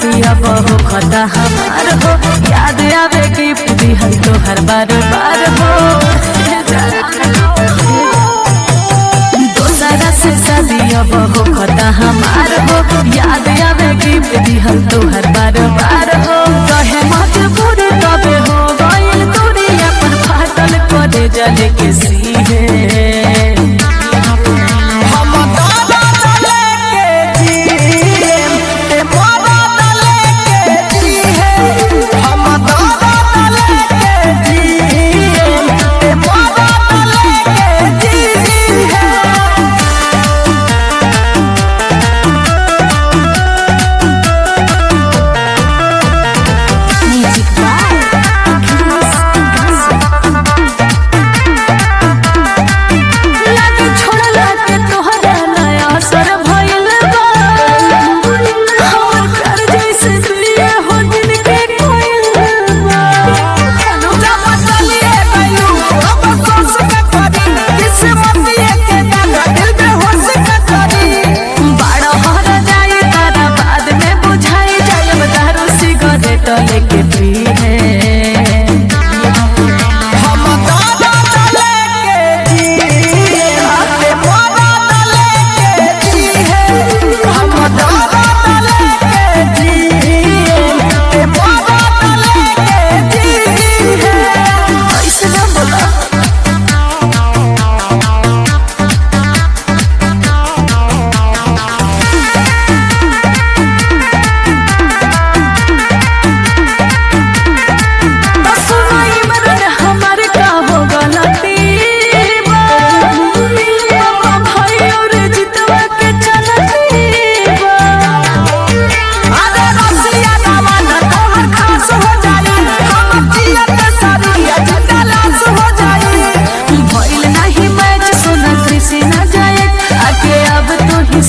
पिया बहु खता हमार हो, याद आवे गिफ्ट दिहल तो हर बार बार हो। दोसरा से शादिया बहु खता हमार हो, याद आवे गिफ्ट दिहल तो हर बार बार हो। कहे मजबूरी तबे हो गइल दूरी, अपन फाटल करे जले के सीहे।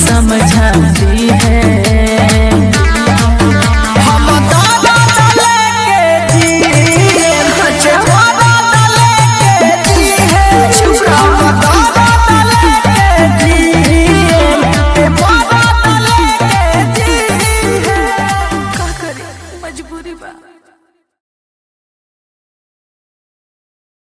समझा दे।